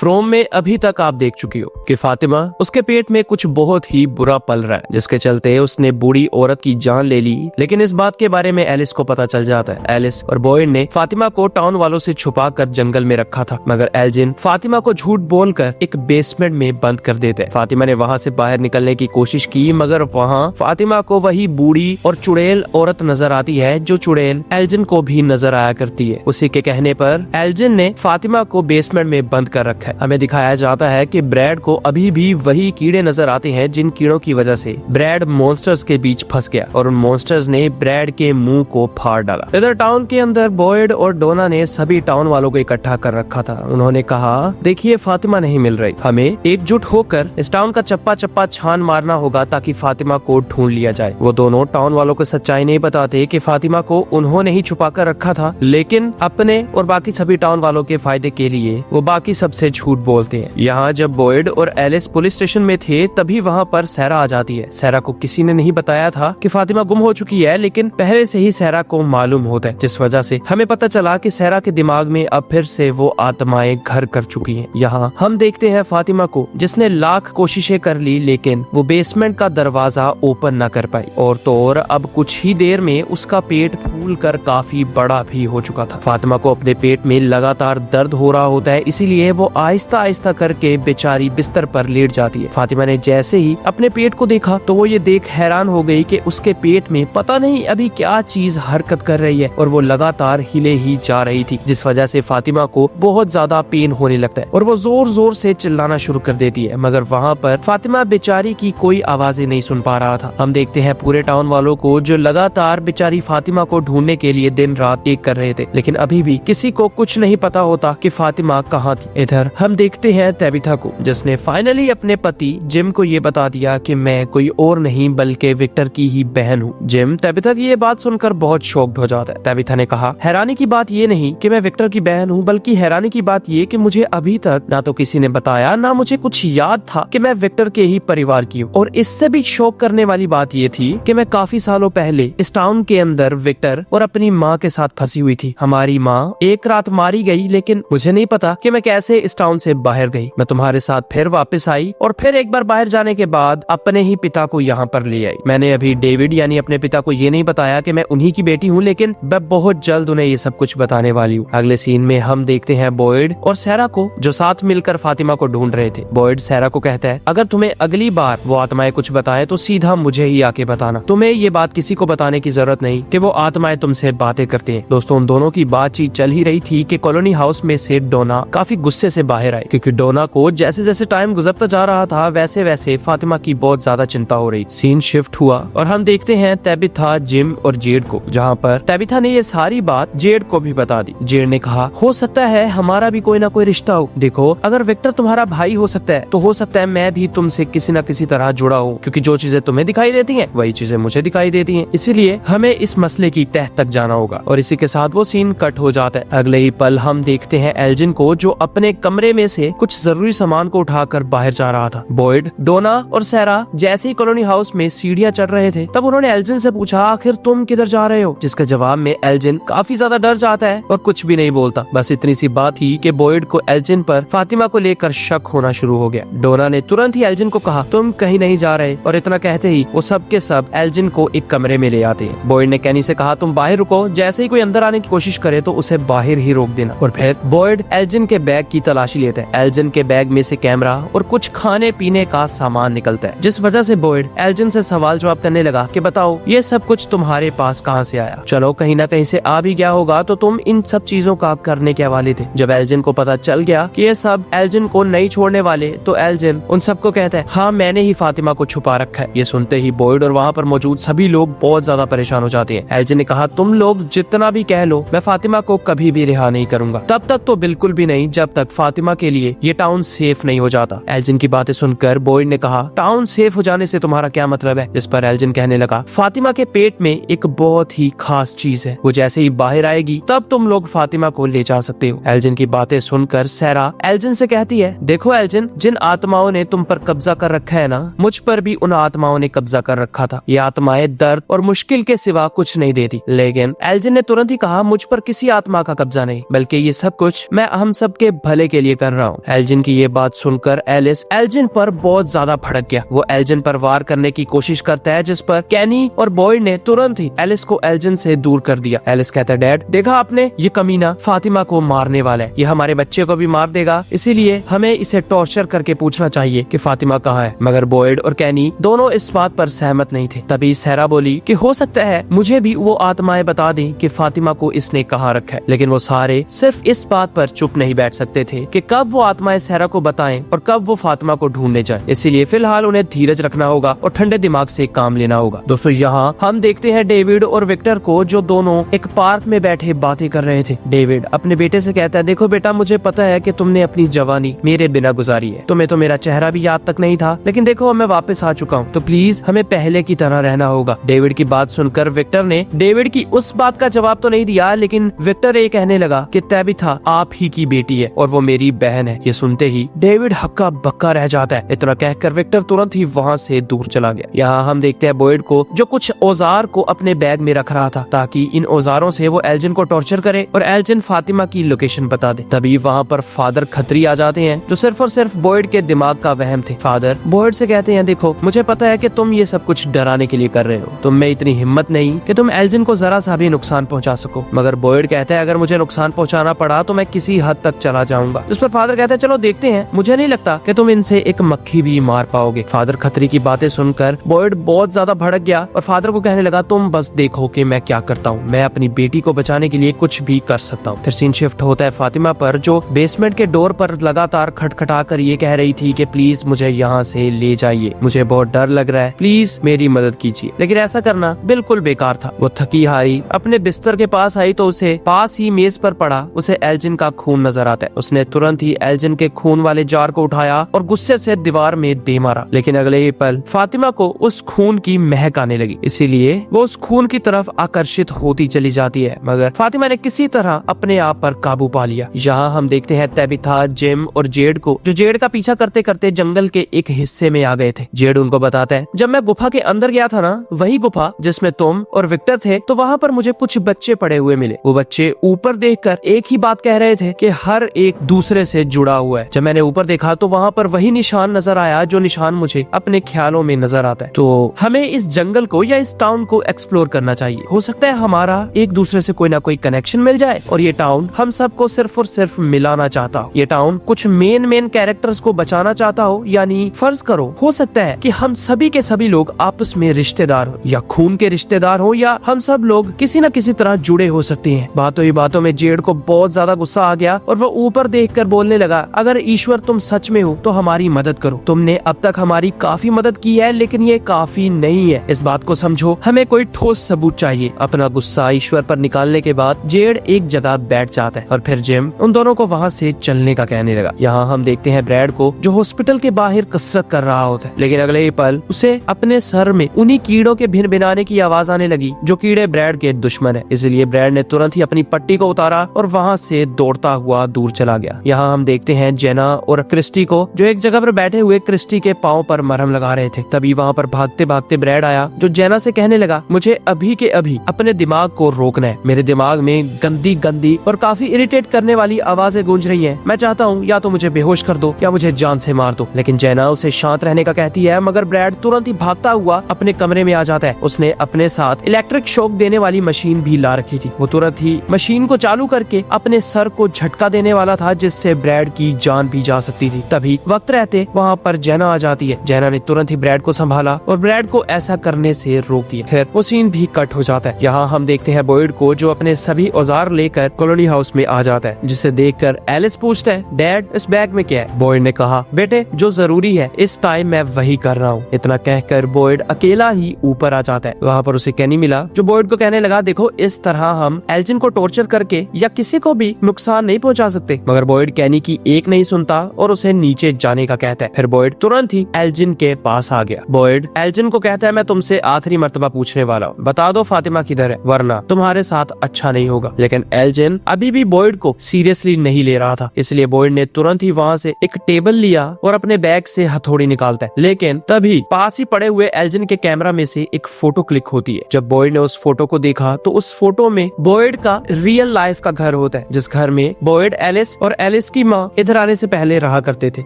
From में अभी तक आप देख चुकी हो कि फातिमा उसके पेट में कुछ बहुत ही बुरा पल रहा है, जिसके चलते उसने बूढ़ी औरत की जान ले ली। लेकिन इस बात के बारे में एलिस को पता चल जाता है। एलिस और बॉयड ने फातिमा को टाउन वालों से छुपा कर जंगल में रखा था, मगर एल्जिन फातिमा को झूठ बोलकर एक बेसमेंट में बंद कर देते हैं। फातिमा ने वहाँ से बाहर निकलने की कोशिश की, मगर वहाँ फातिमा को वही बूढ़ी और चुड़ैल औरत नजर आती है जो चुड़ैल एल्जिन को भी नजर आया करती है। उसी के कहने पर एल्जिन ने फातिमा को बेसमेंट में बंद कर रखा है। हमें दिखाया जाता है कि ब्रैड को अभी भी वही कीड़े नजर आते हैं जिन कीड़ों की वजह से ब्रैड मॉन्स्टर्स के बीच फंस गया और उन मॉन्स्टर्स ने ब्रैड के मुंह को फाड़ डाला। इधर टाउन के अंदर बॉयड और डोना ने सभी टाउन वालों को इकट्ठा कर रखा था। उन्होंने कहा, देखिए फातिमा नहीं मिल रही, हमें एकजुट होकर इस टाउन का चप्पा चप्पा छान मारना होगा ताकि फातिमा को ढूंढ लिया जाए। वो दोनों टाउन वालों को सच्चाई नहीं बताते कि फातिमा को उन्होंने ही छुपा कर रखा था, लेकिन अपने और बाकी सभी टाउन वालों के फायदे के लिए वो बाकी सबसे झूठ बोलते हैं। यहाँ जब बॉयड और एलिस पुलिस स्टेशन में थे तभी वहाँ पर सहरा आ जाती है। सहरा को किसी ने नहीं बताया था कि फातिमा गुम हो चुकी है, लेकिन पहले से ही सहरा को मालूम होता है, जिस वजह से हमें पता चला कि सहरा के दिमाग में अब फिर से वो आत्माएं घर कर चुकी हैं। यहाँ हम देखते हैं फातिमा को, जिसने लाख कोशिशें कर ली लेकिन वो बेसमेंट का दरवाजा ओपन न कर पाई, और तो और अब कुछ ही देर में उसका पेट फूल कर काफी बड़ा भी हो चुका था। फातिमा को अपने पेट में लगातार दर्द हो रहा होता है, इसीलिए वो आहिस्ता आहिस्ता करके बेचारी बिस्तर पर लेट जाती है। फातिमा ने जैसे ही अपने पेट को देखा तो वो ये देख हैरान हो गई कि उसके पेट में पता नहीं अभी क्या चीज हरकत कर रही है और वो लगातार हिले ही जा रही थी, जिस वजह से फातिमा को बहुत ज्यादा पेन होने लगता है और वो जोर जोर से चिल्लाना शुरू कर देती है। मगर वहाँ पर फातिमा बेचारी की कोई आवाजें नहीं सुन पा रहा था। हम देखते हैं पूरे टाउन वालों को जो लगातार बेचारी फातिमा को ढूंढने के लिए दिन रात एक कर रहे थे, लेकिन अभी भी किसी को कुछ नहीं पता होता कि फातिमा कहाँ थी। इधर हम देखते हैं तैबिथा को, जिसने फाइनली अपने पति जिम को ये बता दिया कि मैं कोई और नहीं बल्कि विक्टर की ही बहन हूँ। जिम तैबिथा की ये बात सुनकर बहुत शॉक्ड हो जाता है। तैबिथा ने कहा, हैरानी की बात ये नहीं कि मैं विक्टर की बहन हूँ, बल्कि हैरानी की बात ये कि मुझे अभी तक ना तो किसी ने बताया, ना मुझे कुछ याद था कि मैं विक्टर के ही परिवार की हूँ। और इससे भी शॉक करने वाली बात ये थी कि मैं काफी सालों पहले इस टाउन के अंदर विक्टर और अपनी माँ के साथ फंसी हुई थी। हमारी माँ एक रात मारी गई, लेकिन मुझे नहीं पता कि मैं कैसे इस टाउन से बाहर गई। मैं तुम्हारे साथ फिर वापस आई और फिर एक बार बाहर जाने के बाद अपने ही पिता को यहाँ पर ले आई। मैंने अभी डेविड यानी अपने पिता को ये नहीं बताया कि मैं उन्हीं की बेटी हूँ, लेकिन मैं बहुत जल्द उन्हें ये सब कुछ बताने वाली हूँ। अगले सीन में हम देखते हैं बॉयड और सहरा को, जो साथ मिलकर फातिमा को ढूंढ रहे थे। बॉयड सहरा को कहता है, अगर तुम्हें अगली बार वो आत्माएं कुछ बताएं तो सीधा मुझे ही आके बताना। तुम्हें ये बात किसी को बताने की जरूरत नहीं कि वो आत्माएं तुमसे बातें करती हैं। दोस्तों, उन दोनों की बातचीत चल ही रही थी कि कॉलोनी हाउस में से डोना काफी गुस्से से बाहर आए, क्योंकि डोना को जैसे जैसे टाइम गुजरता जा रहा था वैसे वैसे फातिमा की बहुत ज्यादा चिंता हो रही। सीन शिफ्ट हुआ और हम देखते हैं तैबिथा, जिम और जेड को, जहाँ पर तैबिथा ने ये सारी बात जेड को भी बता दी। जेड ने कहा, हो सकता है हमारा भी कोई ना कोई रिश्ता हो। देखो, अगर विक्टर तुम्हारा भाई हो सकता है तो हो सकता है मैं भी तुमसे किसी न किसी तरह जुड़ा हूँ, क्योंकि जो चीजें तुम्हें दिखाई देती हैं वही चीजें मुझे दिखाई देती हैं। इसीलिए हमें इस मसले की तह तक जाना होगा। और इसी के साथ वो सीन कट हो जाता है। अगले ही पल हम देखते हैं एल्जिन को, जो अपने कमरे में से कुछ जरूरी सामान को उठाकर बाहर जा रहा था। बॉयड, डोना और सहरा जैसे ही कॉलोनी हाउस में सीढ़ियां चढ़ रहे थे तब उन्होंने एल्जिन से पूछा, आखिर तुम किधर जा रहे हो? जिसके जवाब में एल्जिन काफी ज्यादा डर जाता है और कुछ भी नहीं बोलता। बस इतनी सी बात ही कि बॉयड को एल्जिन पर फातिमा को लेकर शक होना शुरू हो गया। डोना ने तुरंत ही एल्जिन को कहा, तुम कहीं नहीं जा रहे, और इतना कहते ही वो सब के सब एल्जिन को एक कमरे में ले आते हैं। बॉयड ने कैनी से कहा, तुम बाहर रुको, जैसे ही कोई अंदर आने की कोशिश करे तो उसे बाहर ही रोक देना। और फिर बॉयड एल्जिन के बैग की तलाशी लेता है। एल्जिन के बैग में से कैमरा और कुछ खाने पीने का सामान निकलता है, जिस वजह से बॉयड एल्जिन से सवाल जवाब करने लगा कि बताओ ये सब कुछ तुम्हारे पास कहाँ से आया? चलो, कहीं ना कहीं से आ भी गया होगा, तो तुम इन सब चीजों का करने के हवाले थे। जब एल्जिन को पता चल गया कि ये सब एल्जिन को नहीं छोड़ने वाले, तो एल्जिन उन सबको कहता है, हाँ मैंने ही फातिमा को छुपा रखा है। ये सुनते ही बॉयड और वहाँ पर मौजूद सभी लोग बहुत ज्यादा परेशान हो जाते हैं। एल्जिन ने कहा, तुम लोग जितना भी कह लो, मैं फातिमा को कभी भी रिहा नहीं करूंगा, तब तक तो बिल्कुल भी नहीं जब तक फातिमा के लिए ये टाउन सेफ नहीं हो जाता। एल्जिन की बातें सुनकर बॉयड ने कहा, टाउन सेफ हो जाने से तुम्हारा क्या मतलब है? इस पर एल्जिन कहने लगा, फातिमा के पेट में एक बहुत ही खास चीज है, वो जैसे ही बाहर आएगी तब तुम लोग फातिमा को ले जा सकते हो। एल्जिन की बातें सुनकर सहरा एल्जिन से कहती है, देखो एल्जिन, जिन आत्माओं ने तुम पर कब्जा कर रखा है ना, मुझ पर भी उन आत्माओं ने कब्जा कर रखा था। ये आत्माएं दर्द और मुश्किल के सिवा कुछ नहीं देती। लेकिन एल्जिन ने तुरंत ही कहा, मुझ पर किसी आत्मा का कब्जा नहीं, बल्कि ये सब कुछ मैं हम सब के भले के लिए लिए कर रहा हूँ। एल्जिन की ये बात सुनकर एलिस एल्जिन पर बहुत ज्यादा भड़क गया। वो एल्जिन पर वार करने की कोशिश करता है, जिस पर कैनी और बॉयड ने तुरंत ही एलिस को एल्जिन से दूर कर दिया। एलिस कहता है, डैड देखा आपने, ये कमीना फातिमा को मारने वाला है, ये हमारे बच्चे को भी मार देगा, इसीलिए हमें इसे टॉर्चर करके पूछना चाहिए कि फातिमा कहाँ है। मगर बॉयड और कैनी दोनों इस बात पर सहमत नहीं थे। तभी सहरा बोली कि हो सकता है मुझे भी वो आत्माएं बता दें कि फातिमा को इसने कहाँ रखा है। लेकिन वो सारे सिर्फ इस बात पर चुप नहीं बैठ सकते थे कि कब वो आत्माएं सहरा को बताएं और कब वो फातिमा को ढूंढने जाएं। इसीलिए फिलहाल उन्हें धीरज रखना होगा और ठंडे दिमाग से काम लेना होगा। दोस्तों यहाँ हम देखते हैं डेविड और विक्टर को, जो दोनों एक पार्क में बैठे बातें कर रहे थे। डेविड अपने बेटे से कहता है, देखो बेटा, मुझे पता है कि तुमने अपनी जवानी मेरे बिना गुजारी है, तुम्हें तो मेरा चेहरा भी याद तक नहीं था, लेकिन देखो मैं वापस आ चुका हूँ, तो प्लीज हमें पहले की तरह रहना होगा। डेविड की बात सुनकर विक्टर ने डेविड की उस बात का जवाब तो नहीं दिया, लेकिन विक्टर ये कहने लगा कि तैबिथा आप ही की बेटी है और वो मेरी बहन है। ये सुनते ही डेविड हक्का बक्का रह जाता है। इतना कहकर विक्टर तुरंत ही वहाँ से दूर चला गया। यहाँ हम देखते हैं बॉयड को, जो कुछ औजार को अपने बैग में रख रहा था ताकि इन औजारों से वो एल्जिन को टॉर्चर करे और एल्जिन फातिमा की लोकेशन बता दे। तभी वहाँ पर फादर खत्री आ जाते हैं, जो सिर्फ और सिर्फ बॉयड के दिमाग का वहम थे। फादर बॉयड से कहते हैं, देखो मुझे पता है कि तुम ये सब कुछ डराने के लिए कर रहे हो, तुम में इतनी हिम्मत नहीं कि तुम एल्जिन को जरा सा भी नुकसान पहुंचा सको। मगर बॉयड कहता है, अगर मुझे नुकसान पहुंचाना पड़ा तो मैं किसी हद तक चला जाऊंगा। इस पर फादर कहता है, चलो देखते हैं, मुझे नहीं लगता कि तुम इनसे एक मक्खी भी मार पाओगे। फादर खत्री की बातें सुनकर बॉयड बहुत ज्यादा भड़क गया और फादर को कहने लगा, तुम बस देखो कि मैं क्या करता हूँ, मैं अपनी बेटी को बचाने के लिए कुछ भी कर सकता हूँ। फिर सीन शिफ्ट होता है फातिमा पर, जो बेसमेंट के डोर पर लगातार खटखटा कर ये कह रही थी कि प्लीज मुझे यहाँ से ले जाइए, मुझे बहुत डर लग रहा है, प्लीज मेरी मदद कीजिए। लेकिन ऐसा करना बिल्कुल बेकार था। वो थकी हारी अपने बिस्तर के पास आई तो उसे पास ही मेज पर पड़ा उसे एल्जिन का खून नजर आता है। उसने तुरंत ही एल्जिन के खून वाले जार को उठाया और गुस्से से दीवार में दे मारा। लेकिन अगले ही पल फातिमा को उस खून की महक आने लगी, इसीलिए वो उस खून की तरफ आकर्षित होती चली जाती है। मगर फातिमा ने किसी तरह अपने आप पर काबू पा लिया। यहाँ हम देखते हैं तैबिथा, जिम और जेड को, जो जेड का पीछा करते करते जंगल के एक हिस्से में आ गए थे। जेड उनको बताता है, जब मैं गुफा के अंदर गया था ना, वही गुफा जिसमें तुम और विक्टर थे, तो वहाँ पर मुझे कुछ बच्चे पड़े हुए मिले। वो बच्चे ऊपर देखकर एक ही बात कह रहे थे कि हर एक दूसरे से जुड़ा हुआ है। जब मैंने ऊपर देखा तो वहाँ पर वही निशान नजर आया जो निशान मुझे अपने ख्यालों में नजर आता है। तो हमें इस जंगल को या इस टाउन को एक्सप्लोर करना चाहिए, हो सकता है हमारा एक दूसरे से कोई ना कोई कनेक्शन मिल जाए और ये टाउन हम सबको सिर्फ और सिर्फ मिलाना चाहता हो। ये टाउन कुछ मेन कैरेक्टर्स को बचाना चाहता हो, यानी फर्ज करो हो सकता है कि हम सभी के सभी लोग आपस में रिश्तेदार हो, या खून के रिश्तेदार हो, या हम सब लोग किसी न किसी तरह जुड़े हो सकते हैं। बातों ही बातों में जेड को बहुत ज्यादा गुस्सा आ गया और वो ऊपर देखकर बोलने लगा, अगर ईश्वर तुम सच में हो तो हमारी मदद करो, तुमने अब तक हमारी काफी मदद की है, लेकिन ये काफी नहीं है, इस बात को समझो, हमें कोई ठोस सबूत चाहिए। अपना गुस्सा ईश्वर पर निकालने के बाद जेड एक जगह बैठ जाता है और फिर जिम उन दोनों को वहाँ से चलने का कहने लगा। यहाँ हम देखते हैं ब्रैड को, जो हॉस्पिटल के बाहर कसरत कर रहा होता है, लेकिन अगले ही पल उसे अपने सर में उन्हीं कीड़ों के भिनभिनाने की आवाज आने लगी, जो कीड़े ब्रैड के दुश्मन है। इसलिए ब्रैड ने तुरंत ही अपनी पट्टी को उतारा और वहाँ से दौड़ता हुआ दूर चला गया। यहाँ हम देखते हैं जेना और क्रिस्टी को, जो एक जगह पर बैठे हुए क्रिस्टी के पाँव पर मरहम लगा रहे थे। तभी वहाँ पर भागते भागते ब्रैड आया, जो जेना से कहने लगा, मुझे अभी के अभी अपने दिमाग को रोकना है, मेरे दिमाग में गंदी गंदी और काफी इरिटेट करने वाली आवाजें गूंज रही हैं। मैं चाहता हूँ या तो मुझे बेहोश कर दो या मुझे जान से मार दो। लेकिन जेना उसे शांत रहने का कहती है, मगर ब्रैड तुरंत ही भागता हुआ अपने कमरे में आ जाता है। उसने अपने साथ इलेक्ट्रिक शॉक देने वाली मशीन भी ला रखी थी। वो तुरंत ही मशीन को चालू करके अपने सर को झटका देने वाला था, जिससे ब्रैड की जान भी जा सकती थी। तभी वक्त रहते वहाँ पर जेना आ जाती है। जेना ने तुरंत ही ब्रैड को संभाला और ब्रैड को ऐसा करने से रोक दिया। फिर वो सीन भी कट हो जाता है। यहाँ हम देखते हैं बॉयड को, जो अपने सभी औजार लेकर कॉलोनी हाउस में आ जाता है, जिसे देखकर एलिस पूछता है, डैड इस बैग में क्या है? बॉयड ने कहा, बेटे जो जरूरी है इस टाइम मैं वही कर रहा हूँ। इतना कहकर बॉयड अकेला ही ऊपर आ जाता है। वहाँ पर उसे कैनी मिला, जो बॉयड को कहने लगा, देखो इस तरह हम एल्जिन को टॉर्चर करके या किसी को भी नुकसान नहीं पहुँचा सकते। मगर बॉयड कैनी की एक नहीं सुनता और उसे नीचे जाने का कहता है। फिर बॉयड तुरंत ही एल्जिन के पास आ गया। बॉयड एल्जिन को कहता है, मैं तुमसे आखिरी मर्तबा पूछने वाला हूँ, बता दो फातिमा किधर है, वरना तुम्हारे साथ अच्छा नहीं होगा। लेकिन एल्जिन अभी भी बॉयड को सीरियसली नहीं ले रहा था, इसलिए बॉयड ने तुरंत ही वहाँ से एक टेबल लिया और अपने बैग से हथौड़ी निकालता है। लेकिन तभी पास ही पड़े हुए एल्जिन के कैमरा में से एक फोटो क्लिक होती है। जब बॉयड ने उस फोटो को देखा तो उस फोटो में बॉयड का रियल लाइफ का घर होता है, जिस घर में बॉयड, एलिस और एलिस की माँ इधर आने से पहले रहा करते थे।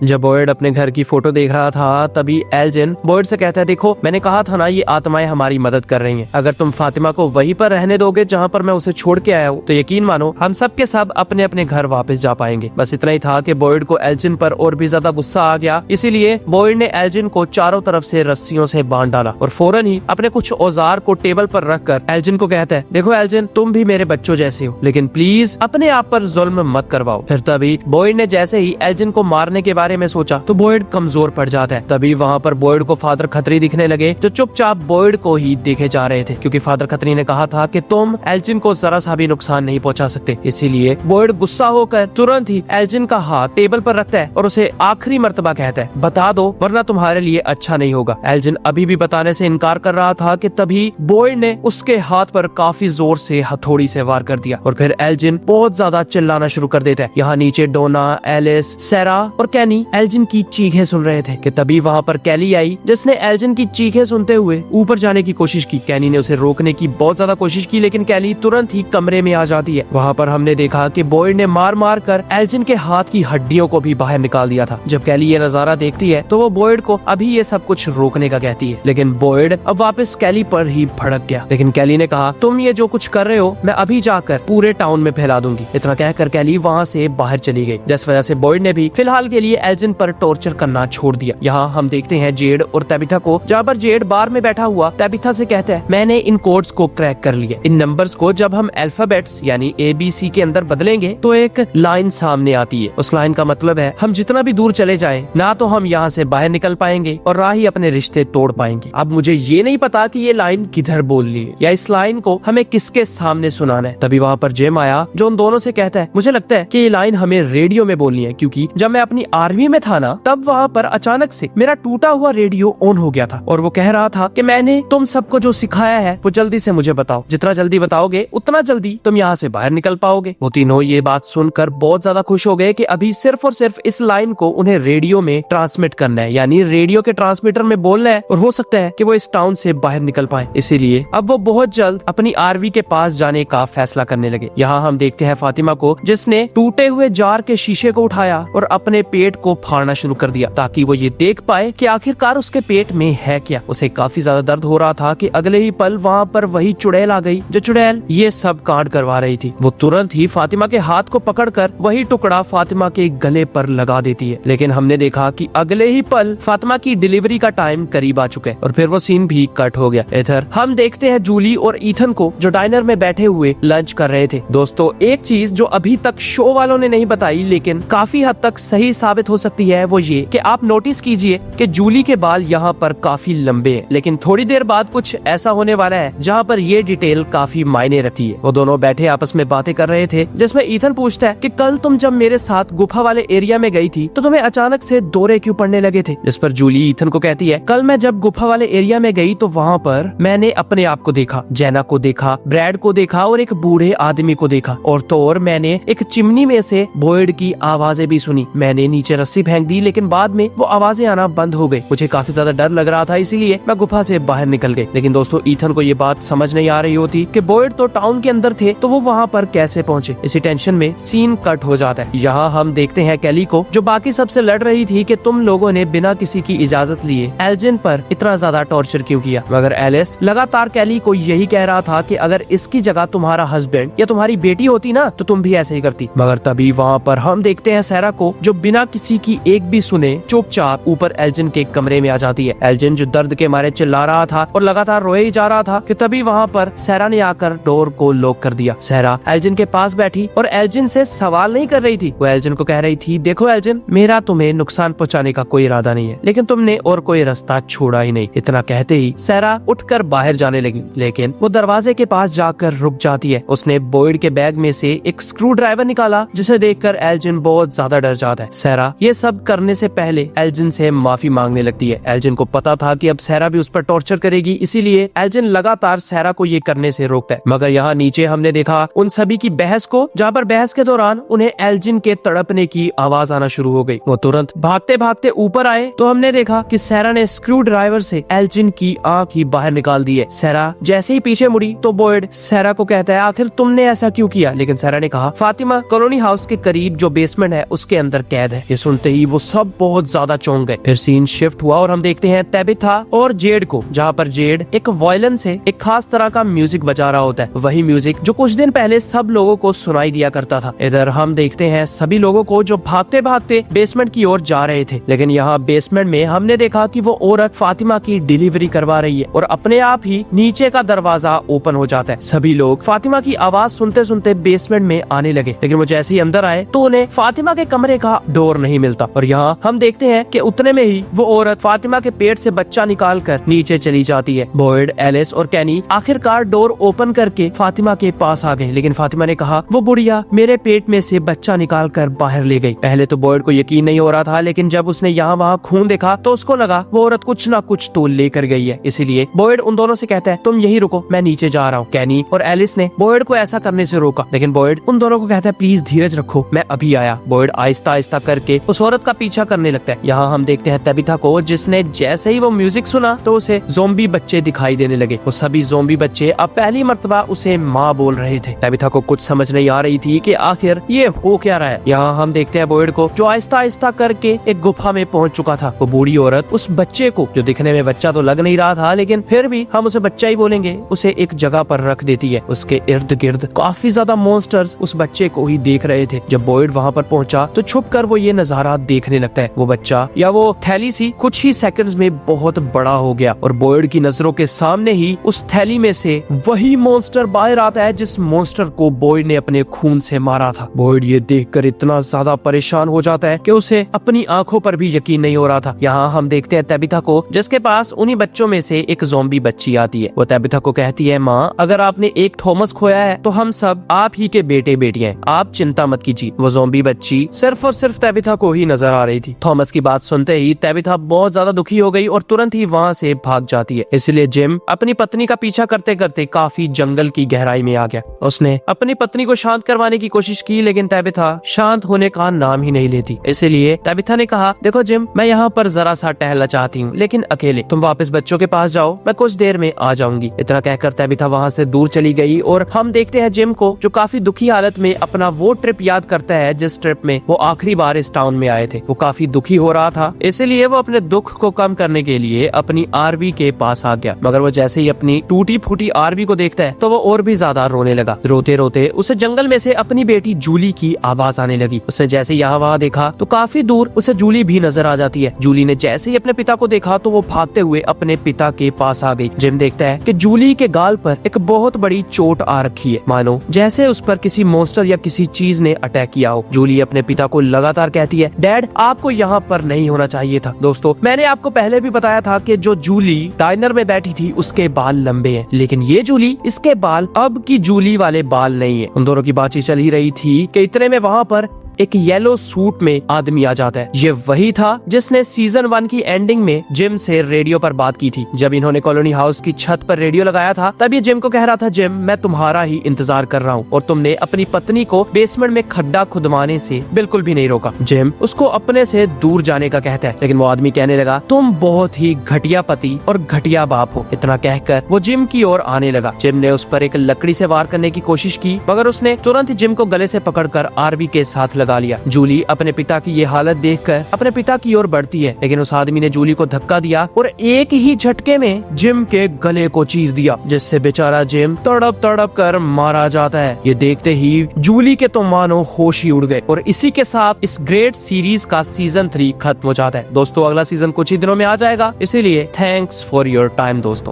जब बॉयड अपने घर की फोटो देख रहा था तभी एल्जिन बॉयड से कहता है, देखो मैंने कहा था ना, ये आत्माएं हमारी मदद कर रही हैं। अगर तुम फातिमा को वहीं पर रहने दोगे जहाँ पर मैं उसे छोड़ के आया हूँ, तो यकीन मानो हम सब के सब अपने अपने घर वापस जा पाएंगे। बस इतना ही था कि बॉयड को एल्जिन पर और भी ज्यादा गुस्सा आ गया, इसीलिए बॉयड ने एल्जिन को चारों तरफ से रस्सियों से बांध डाला और फौरन ही अपने कुछ औजार को टेबल पर रखकर एल्जिन को कहता है, देखो एल्जिन, तुम भी मेरे बच्चों जैसे हो, लेकिन प्लीज अपने आप पर जुल्म मत करवाओ। फिर तभी बॉयड ने जैसे ही एल्जिन को मारने के बारे में सोचा तो बॉयड कमजोर पड़ जाता है। तभी वहाँ पर बॉयड को फादर खत्री दिखने लगे, जो चुपचाप बॉयड को ही देखे जा रहे थे, क्योंकि फादर खत्री ने कहा था कि तुम एल्जिन को जरा सा भी नुकसान नहीं पहुंचा सकते। इसीलिए बॉयड गुस्सा होकर तुरंत ही एल्जिन का हाथ टेबल पर रखता है और उसे आखिरी मर्तबा कहता है, बता दो वरना तुम्हारे लिए अच्छा नहीं होगा। एल्जिन अभी भी बताने से इनकार कर रहा था कि तभी बॉयड ने उसके हाथ पर काफी जोर से हथौड़ी से वार कर दिया और फिर एल्जिन बहुत ज्यादा चिल्लाना शुरू कर देता है। यहाँ नीचे डोना, एलिस, सैरा और कैनी एल्जिन की चीखें सुन रहे थे कि तभी वहाँ पर कैली आई, जिसने एल्जिन की चीखें सुनते हुए ऊपर जाने की कोशिश की। कैनी ने उसे रोकने की बहुत ज्यादा कोशिश की, लेकिन कैली तुरंत ही कमरे में आ जाती है। वहाँ पर हमने देखा कि बॉयड ने मार मार कर एल्जिन के हाथ की हड्डियों को भी बाहर निकाल दिया था। जब कैली ये नजारा देखती है तो वो बॉयड को अभी ये सब कुछ रोकने का कहती है, लेकिन बॉयड अब वापस कैली पर ही भड़क गया। लेकिन कैली ने कहा, तुम ये जो कुछ कर रहे हो मैं अभी जाकर पूरे टाउन में फैला दूंगी। इतना कहकर कैली वहाँ से बाहर चली गई, जिस वजह से बॉयड ने भी फिलहाल के लिए एल्जिन पर टॉर्चर करना छोड़ दिया। यहाँ हम देखते हैं जेड और तबिथा को, जहाँ पर जेड बार में बैठा हुआ तबिथा से कहता है, मैंने इन कोड्स को क्रैक कर लिया। इन नंबर्स को जब हम अल्फाबेट्स यानी ABC के अंदर बदलेंगे तो एक लाइन सामने आती है। उस लाइन का मतलब है हम जितना भी दूर चले जाएं, ना तो हम यहाँ से बाहर निकल पाएंगे और ना ही अपने रिश्ते तोड़ पाएंगे। अब मुझे ये नहीं पता कि ये लाइन किधर बोलनी है या इस लाइन को हमें किसके सामने सुनाना है। तभी वहाँ पर जेम आया, जो उन दोनों से कहता है, मुझे लगता है कि ये लाइन हमें रेडियो में बोलनी है, क्योंकि जब मैं अपनी आर्मी में था ना, तब वहाँ पर अचानक से मेरा टूटा हुआ रेडियो ऑन हो गया था और वो कह रहा था कि मैंने तुम सबको जो सिखाया है वो जल्दी से मुझे बताओ। जितना जल्दी बताओगे उतना जल्दी तुम यहाँ से बाहर निकल पाओगे। वो तीनों ये बात सुनकर बहुत ज्यादा खुश हो गए कि अभी सिर्फ और सिर्फ इस लाइन को उन्हें रेडियो में ट्रांसमिट करना है, यानी रेडियो के ट्रांसमीटर में बोलना है और हो सकता है कि वो इस टाउन से बाहर निकल पाए। इसीलिए अब वो बहुत जल्द अपनी आरवी के पास जाने का फैसला करने लगे। यहाँ हम देखते हैं फातिमा को, जिसने टूटे हुए जार के शीशे को उठाया और अपने पेट को फाड़ना शुरू कर दिया ताकि वो ये देख पाए कि आखिरकार उसके पेट में है क्या। उसे काफी ज्यादा दर्द हो रहा था कि अगले ही पल वहाँ पर वही चुड़ैल आ गई, जो चुड़ैल ये सब कांड करवा रही थी। वो तुरंत ही फातिमा के हाथ को पकड़कर वही टुकड़ा फातिमा के गले पर लगा देती है, लेकिन हमने देखा कि अगले ही पल फातिमा की डिलीवरी का टाइम करीब आ चुका है और फिर वो सीन भी कट हो गया। इधर हम देखते हैं जूली और ईथन को, जो डाइनर में बैठे हुए लंच कर रहे थे। दोस्तों, एक चीज जो अभी तक शो वालों ने नहीं बताई लेकिन काफी हद तक सही साबित हो सकती है, वो ये कि आप नोटिस कीजिए कि जूली के बाल यहाँ पर काफी लंबे हैं, लेकिन थोड़ी देर बाद कुछ ऐसा होने वाला है जहाँ पर ये डिटेल काफी मायने रखती है। वो दोनों बैठे आपस में बातें कर रहे थे, जिसमें ईथन पूछता है कि कल तुम जब मेरे साथ गुफा वाले एरिया में गई थी तो तुम्हें अचानक से दौरे क्यों पड़ने लगे थे। जिस पर जूली ईथन को कहती है, कल मैं जब गुफा वाले एरिया में गई तो वहाँ पर मैंने अपने आप को देखा, जैना को देखा, ब्रैड को देखा और एक बूढ़े आदमी को देखा, और तो और मैंने एक चिमनी में से बॉयड की आवाजें भी सुनी। मैंने नीचे रस्सी फेंक दी, लेकिन बाद में वो आवाजें आना बंद हो गई। मुझे काफी ज्यादा डर लग रहा था, इसीलिए मैं गुफा से बाहर निकल गई। लेकिन दोस्तों, ईथन को ये बात समझ नहीं आ रही होती कि बॉयड तो टाउन के अंदर थे, तो वो वहाँ पर कैसे पहुँचे। इसी टेंशन में सीन कट हो जाता है। यहाँ हम देखते हैं कैली को, जो बाकी सबसे लड़ रही थी कि तुम लोगों ने बिना किसी की इजाजत लिए एल्जिन पर इतना ज्यादा टॉर्चर क्यों किया। मगर एलिस लगातार कैली को यही कह रहा था कि अगर इसकी जगह तुम्हारा हस्बैंड या तुम्हारी बेटी होती ना तो तुम भी ऐसे ही करती। मगर तभी वहाँ पर हम देखते हैं सैरा को, जो बिना किसी की एक भी सुने चुपचाप ऊपर एल्जिन के कमरे में आ जाती है। एल्जिन जो दर्द के मारे चिल्ला रहा था और लगातार रोए ही जा रहा था कि तभी वहाँ पर सैरा ने आकर डोर को लॉक कर दिया। सैरा एल्जिन के पास बैठी और एल्जिन से सवाल नहीं कर रही थी, वो एल्जिन को कह रही थी, देखो एल्जिन, मेरा तुम्हें नुकसान पहुंचाने का कोई इरादा नहीं है, लेकिन तुमने और कोई रास्ता छोड़ा ही नहीं। इतना कहते ही सैरा उठकर बाहर जाने लगी, लेकिन वो दरवाजे के पास जाकर रुक जाती है। उसने बॉयड के बैग में से एक स्क्रू ड्राइवर निकाला, जिसे देखकर एल्जिन बहुत ज्यादा डर जाता है। सैरा ये सब करने से पहले एल्जिन से माफी मांगने लगती है। एल्जिन को पता था कि अब सैरा भी उस पर टॉर्चर करेगी, इसीलिए एल्जिन लगातार सैरा को ये करने से रोकता है। मगर यहाँ नीचे हमने देखा उन सभी की बहस को, जहाँ पर बहस के दौरान उन्हें एल्जिन के तड़पने की आवाज आना शुरू हो गई। वो तुरंत भागते भागते ऊपर आए तो हमने देखा कि सैरा ने स्क्रू ड्राइवर से एल्जिन की आंख ही बाहर निकाल दी है। सैरा जैसे ही पीछे मुड़ी तो बॉयड सैरा को कहता है, आखिर तुमने ऐसा क्यों किया। लेकिन सैरा ने कहा, फातिमा कॉलोनी हाउस के करीब जो बेसमेंट है उसके अंदर कैद है। ये सुनते ही वो सब बहुत ज्यादा चौंक गए। फिर सीन शिफ्ट हुआ और हम देखते हैं तबिथा और जेड को, जहाँ पर जेड एक वायलिन से एक खास तरह का म्यूजिक बजा रहा होता है, वही म्यूजिक जो कुछ दिन पहले सब लोगों को सुनाई दिया करता था। इधर हम देखते हैं सभी लोगों को जो भागते भागते बेसमेंट की ओर जा रहे थे, लेकिन यहाँ बेसमेंट में हमने देखा कि वो औरत फातिमा की डिलीवरी करवा रही है और अपने आप ही नीचे का दरवाजा ओपन हो जाता है। सभी लोग फातिमा की आवाज सुनते सुनते बेसमेंट में आने लगे, लेकिन वो जैसे ही अंदर आए तो उन्हें फातिमा के कमरे का डोर नहीं मिलता और यहाँ हम देखते हैं कि उतने में ही वो औरत फातिमा के पेट से बच्चा निकाल कर नीचे चली जाती है। बॉयड, एलिस और कैनी आखिरकार डोर ओपन करके फातिमा के पास आ गए, लेकिन फातिमा ने कहा वो बुढ़िया मेरे पेट में से बच्चा निकाल कर बाहर ले गई। पहले तो बॉयड को यकीन नहीं हो रहा था, लेकिन जब उसने यहाँ वहाँ खून देखा तो उसको लगा वो औरत कुछ ना कुछ तो लेकर गई है। इसीलिए बॉयड उन दोनों से कहता है तुम यही रुको, मैं नीचे जा रहा हूँ। कैनी और एलिस ने बॉयड को ऐसा करने से रोका, लेकिन बॉयड उन दोनों को कहता है प्लीज धीरज रखो, मैं अभी आया। बॉयड आहिस्ता आहिस्ता करके उस औरत का पीछा करने लगता है। यहाँ हम देखते हैं तबिथा को, जिसने जैसे ही वो म्यूजिक सुना तो उसे ज़ोंबी बच्चे दिखाई देने लगे। वो सभी ज़ोंबी बच्चे अब पहली मर्तबा उसे माँ बोल रहे थे। तबिथा को कुछ समझ नहीं आ रही थी कि आखिर ये हो क्या रहा है। यहाँ हम देखते हैं बॉयड को, जो आहिस्ता आहिस्ता करके एक गुफा में पहुंच चुका था। वो बूढ़ी औरत उस बच्चे को, जो दिखने में बच्चा तो लग नहीं रहा था लेकिन फिर भी हम उसे बच्चा ही बोलेंगे, उसे एक जगह पर रख देती है। उसके इर्द गिर्द काफी ज्यादा मॉन्स्टर्स उस बच्चे को ही देख रहे थे। जब बॉयड वहाँ पर पहुंचा तो छुप कर वो ये नजारा देखने लगता है। वो बच्चा या वो थैली सी कुछ ही सेकंड्स में बहुत बड़ा हो गया और बॉयड की नजरों के सामने ही उस थैली में से वही मॉन्स्टर बाहर आता है जिस मॉन्स्टर को बॉयड ने अपने खून से मारा था। बॉयड ये देखकर इतना ज्यादा परेशान हो जाता है कि उसे अपनी आंखों पर भी यकीन नहीं हो रहा था। यहाँ हम देखते हैं तबिथा को, जिसके पास उन्हीं बच्चों में से एक ज़ॉम्बी बच्ची आती है। वो तबिथा को कहती है माँ अगर आपने एक थॉमस खोया है तो हम सब आप ही के बेटे बेटियां हैं, आप चिंता मत कीजिए। वो ज़ॉम्बी बच्ची सिर्फ और सिर्फ तबिथा को ही नजर आ रही थी। थॉमस की बात सुनते ही तबिथा बहुत ज्यादा दुखी हो गई और तुरंत ही वहाँ से भाग जाती है। इसलिए जिम अपनी पत्नी का पीछा करते करते काफी जंगल की गहराई में आ गया। उसने अपनी पत्नी को शांत करवाने की कोशिश की, लेकिन तबिथा शांत होने का नाम ही नहीं लेती। इसलिए तबिथा ने कहा देखो जिम, मैं यहाँ पर जरा सा टहलना चाहती हूँ, लेकिन अकेले। तुम वापस बच्चों के पास जाओ, मैं कुछ देर में आ जाऊंगी। इतना कहकर तबिथा वहाँ से दूर चली गई और हम देखते हैं जिम को, जो काफी दुखी हालत में अपना वो ट्रिप याद करता है जिस ट्रिप में वो आखिरी बार इस टाउन में आए थे। वो काफी दुखी हो रहा था, इसलिए वो अपने दुख को कम करने के लिए अपनी आरवी के पास आ गया। मगर वो जैसे ही अपनी टूटी फूटी आरवी को देखता है तो वो और भी ज्यादा रोने लगा। रोते रोते उसे जंगल में से अपनी बेटी जूली की आवाज आने लगी। उसने जैसे यहाँ वहाँ देखा तो काफी दूर उसे जूली भी नजर आ जाती है। जूली ने जैसे ही अपने पिता को देखा तो वो भागते हुए अपने पिता के पास आ गई। जिम देखता है कि जूली के गाल पर एक बहुत बड़ी चोट आ रखी है, मानो जैसे उस पर किसी मॉन्स्टर या किसी चीज ने अटैक किया हो। जूली अपने पिता को लगातार कहती है डैड आपको यहाँ पर नहीं होना चाहिए था। दोस्तों मैंने आपको पहले भी बताया था कि जो जूली डाइनर में बैठी थी उसके बाल लंबे हैं, लेकिन ये जूली, इसके बाल अब की जूली वाले बाल नहीं है। उन दोनों की बातचीत चल ही रही थी कि इतने में वहाँ पर एक येलो सूट में आदमी आ जाता है। ये वही था जिसने सीजन 1 की एंडिंग में जिम से रेडियो पर बात की थी। जब इन्होंने कॉलोनी हाउस की छत पर रेडियो लगाया था तब ये जिम को कह रहा था जिम मैं तुम्हारा ही इंतजार कर रहा हूँ और तुमने अपनी पत्नी को बेसमेंट में खड्डा खुदवाने से बिल्कुल भी नहीं रोका। जिम उसको अपने से दूर जाने का कहता है, लेकिन वो आदमी कहने लगा तुम बहुत ही घटिया पति और घटिया बाप हो। इतना कहकर वो जिम की ओर आने लगा। जिम ने उस पर एक लकड़ी से वार करने की कोशिश की, मगर उसने तुरंत जिम को गले से पकड़कर आरवी के साथ लगा लिया। जूली अपने पिता की ये हालत देखकर अपने पिता की ओर बढ़ती है, लेकिन उस आदमी ने जूली को धक्का दिया और एक ही झटके में जिम के गले को चीर दिया, जिससे बेचारा जिम तड़प तड़प कर मारा जाता है। ये देखते ही जूली के तो मानो होश ही उड़ गए और इसी के साथ इस ग्रेट सीरीज का सीजन 3 खत्म हो जाता है। दोस्तों अगला सीजन कुछ ही दिनों में आ जाएगा, इसीलिए थैंक्स फॉर योर टाइम दोस्तों।